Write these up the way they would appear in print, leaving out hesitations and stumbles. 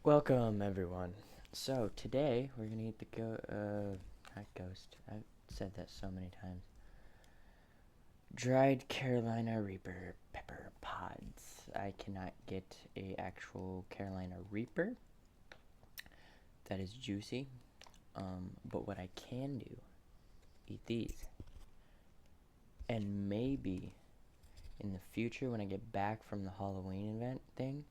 Welcome, everyone. So, today we're gonna eat the not ghost. I've said that so many times. Dried Carolina Reaper pepper pods. I cannot get a actual Carolina Reaper that is juicy. But what I can do, eat these. And maybe in the future, when I get back from the Halloween event thing,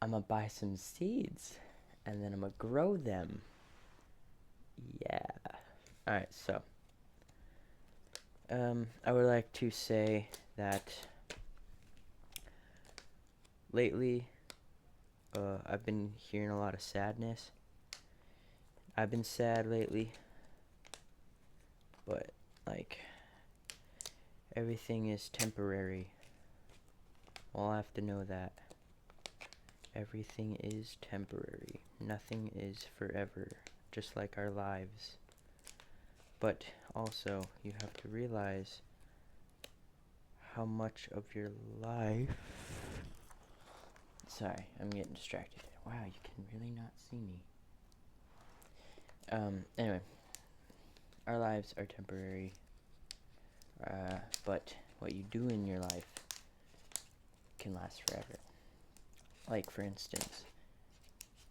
I'm gonna buy some seeds and then I'm gonna grow them. Yeah. Alright, so I would like to say that lately I've been hearing a lot of sadness. I've been sad lately, but like everything is temporary. Well, I have to know that. Everything is temporary. Nothing is forever, just like our lives. But also, you have to realize how much of your life... Sorry, I'm getting distracted. Wow, you can really not see me. Anyway, our lives are temporary, but what you do in your life can last forever. Like, for instance,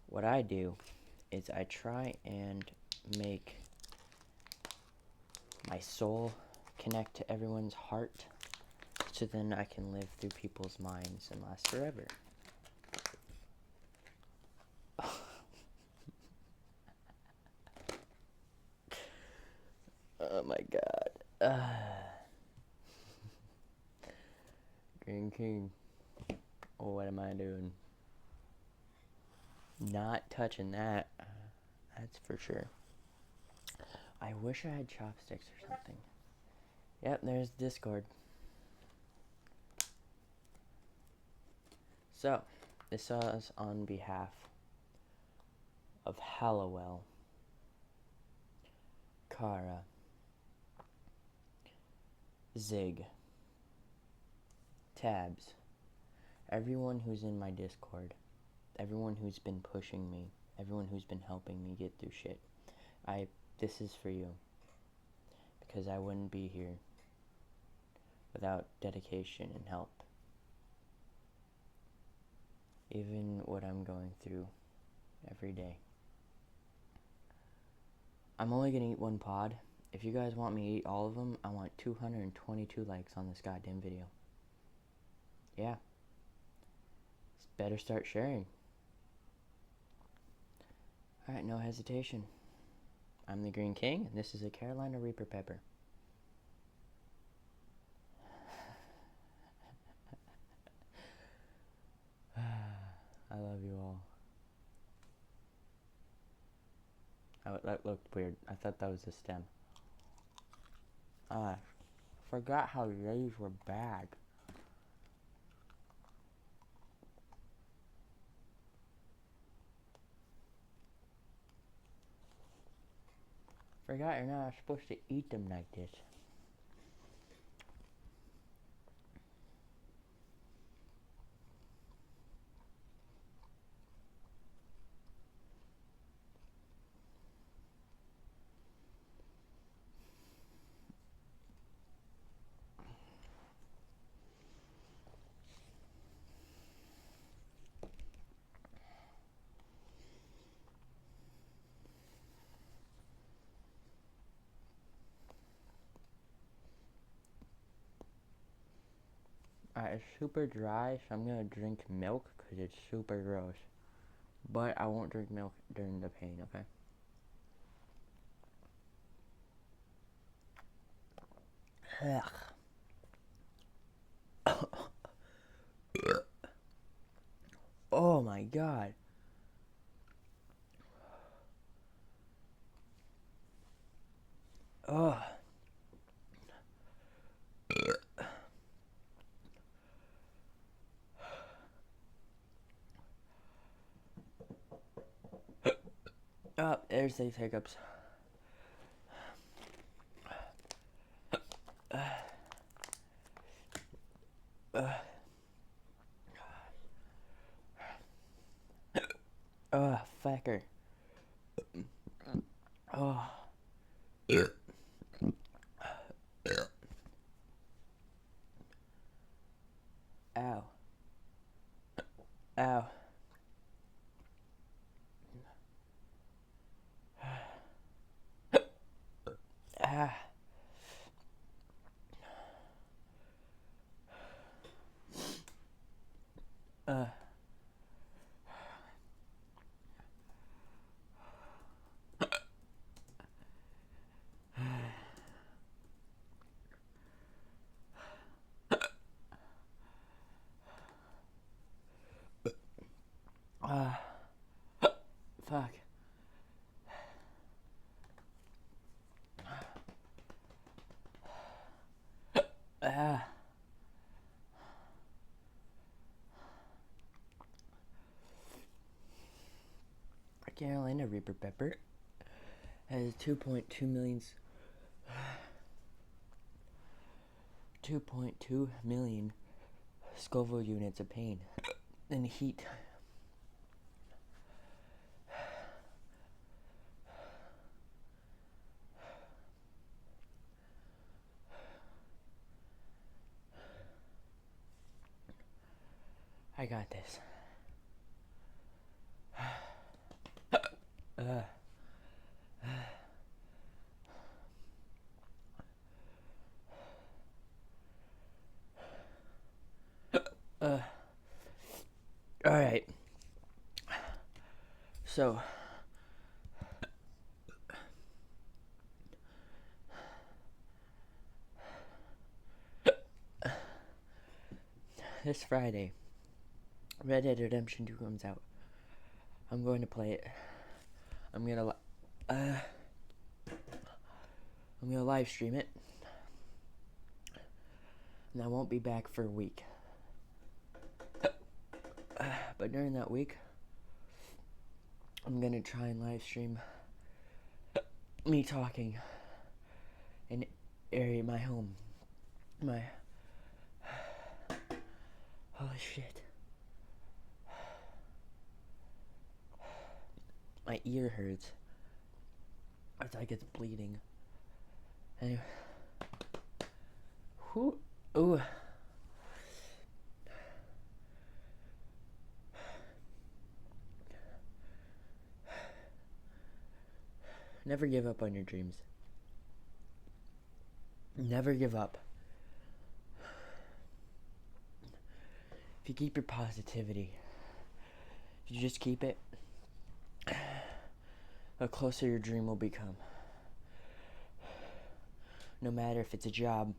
what I do is I try and make my soul connect to everyone's heart, so then I can live through people's minds and last forever. Oh my god. Green King. Oh, what am I doing? Not touching that. That's for sure. I wish I had chopsticks or something. Yep, there's Discord. So, this is on behalf of Hallowell, Kara, Zig, Tabs, everyone who's in my Discord, everyone who's been pushing me, everyone who's been helping me get through shit. This is for you, because I wouldn't be here without dedication and help. Even what I'm going through every day. I'm only gonna eat one pod. If you guys want me to eat all of them, I want 222 likes on this goddamn video. Yeah. Better start sharing. Alright, no hesitation. I'm the Green King, and this is a Carolina Reaper pepper. I love you all. Oh, that looked weird. I thought that was a stem. Forgot how these were bad. Forgot you're not supposed to eat them like this. Alright, it's super dry, so I'm gonna drink milk because it's super gross. But I won't drink milk during the pain, okay? Oh my god. Ugh. Oh, there's these hiccups. fucker. Oh. Ow. Ow. Ah. Uh. Fuck. Ah. Carolina Reaper Pepper has 2.2 million 2.2 million Scoville units of pain and heat. I got this. Alright. So, this Friday, Red Dead Redemption 2 comes out. I'm going to play it. I'm gonna live stream it. And I won't be back for a week. But during that week, I'm gonna try and live stream me talking in area my home. My holy shit. My ear hurts. It's like it's bleeding. Anyway. Ooh. Never give up on your dreams. Never give up. If you keep your positivity, if you just keep it, the closer your dream will become. No matter if it's a job,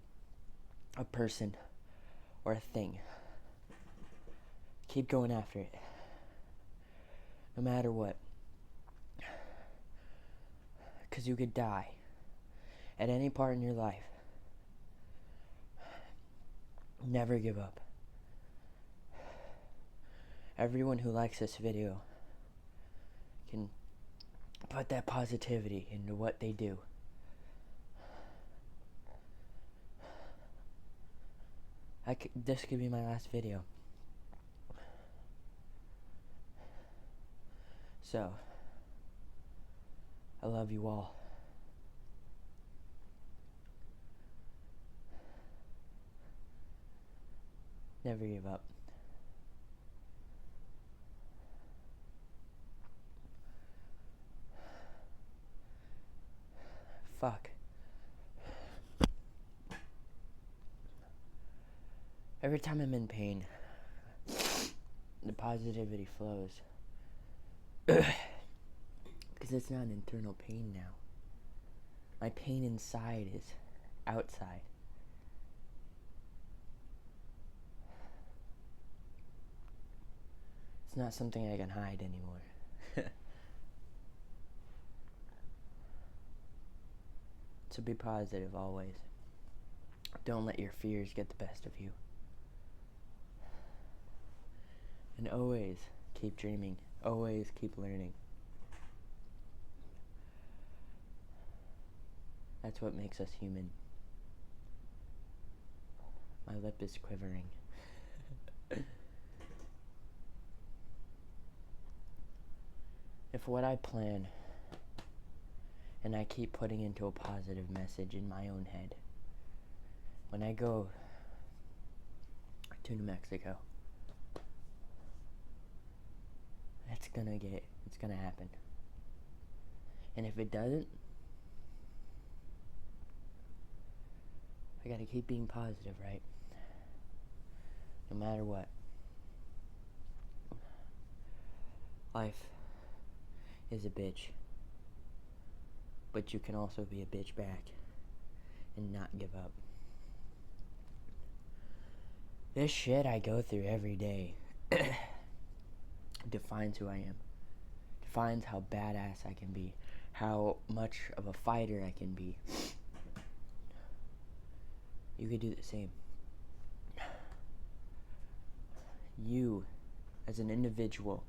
a person, or a thing. Keep going after it. No matter what. Because you could die at any part in your life. Never give up. Everyone who likes this video can put that positivity into what they do. This could be my last video. So, I love you all. Never give up. Fuck. Every time I'm in pain, the positivity flows. Because it's not an internal pain now. My pain inside is outside. It's not something I can hide anymore. So be positive always. Don't let your fears get the best of you. And always keep dreaming. Always keep learning. That's what makes us human. My lip is quivering. if what I plan and I keep putting into a positive message in my own head, when I go to New Mexico, it's gonna happen. And if it doesn't, I gotta keep being positive, right? No matter what. Life is a bitch. But you can also be a bitch back and not give up. This shit I go through every day defines who I am. Defines how badass I can be. How much of a fighter I can be. You could do the same. You, as an individual,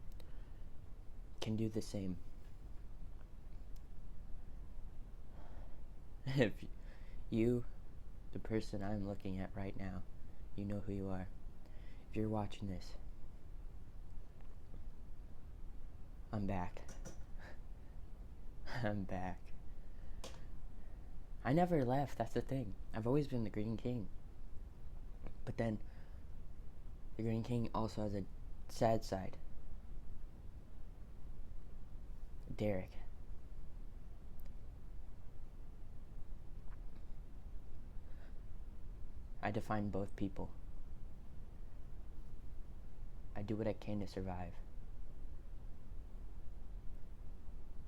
can do the same. If you, the person I'm looking at right now, you know who you are. If you're watching this, I'm back. I'm back. I never left, that's the thing. I've always been the Green King. But then, the Green King also has a sad side. Derek. I define both people. I do what I can to survive.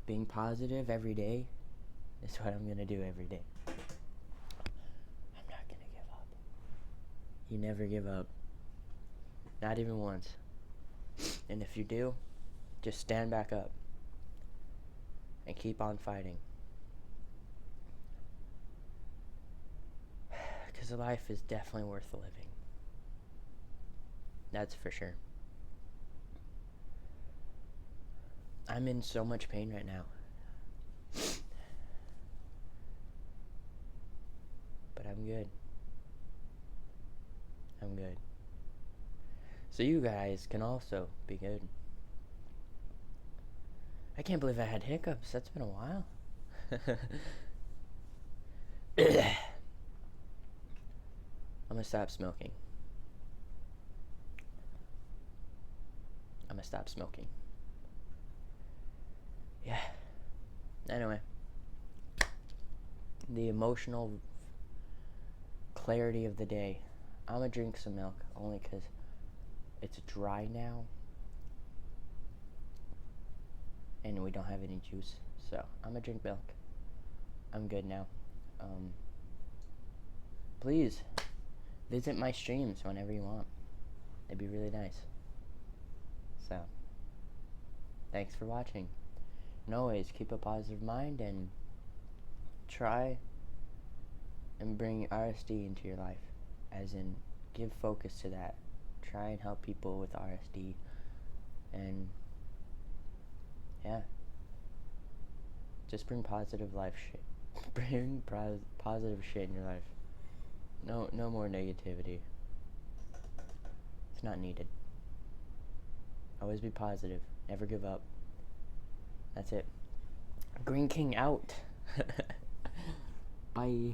Being positive every day is what I'm gonna do every day. I'm not gonna give up. You never give up. Not even once. And if you do, just stand back up and keep on fighting. Because life is definitely worth living. That's for sure. I'm in so much pain right now. But I'm good. I'm good. So you guys can also be good. I can't believe I had hiccups. That's been a while. I'm gonna stop smoking. Yeah. Anyway. The emotional clarity of the day. I'm gonna drink some milk only because it's dry now. And we don't have any juice. So I'm gonna drink milk. I'm good now. Please visit my streams whenever you want. It'd be really nice. So, thanks for watching. And always keep a positive mind and try and bring RSD into your life. As in, give focus to that. Try and help people with RSD. And, yeah. Just bring positive life shit. Bring positive shit in your life. No more negativity. It's not needed. Always be positive. Never give up. That's it. Green King out. Bye.